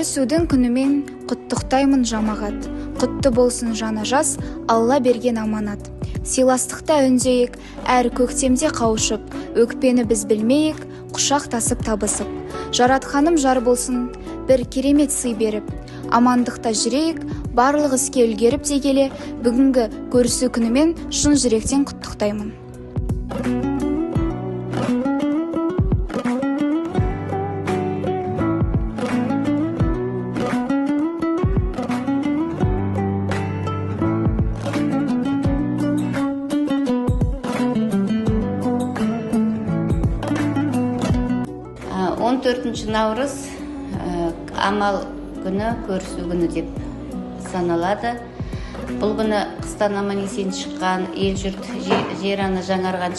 Көрісудің күнімен құттықтаймын жамағат, құтты болсын жана жас, Алла берген аманат. Сыйластықта үндейік, әр көктемде қауышып, өкпені біз білмейік, құшақтасып табысып. Жаратқаным жар болсын, бір керемет сый беріп, амандықта жүрейік, барлық іске үлгеріп дегеле, бүгінгі көрісу күнімен шын жүректен құттықтаймын. 14 наурыз амал күні, көрісу күні деп саналады. Бұл күні қыстан аман есен шыққан, ел жұрт жер ана жаңарған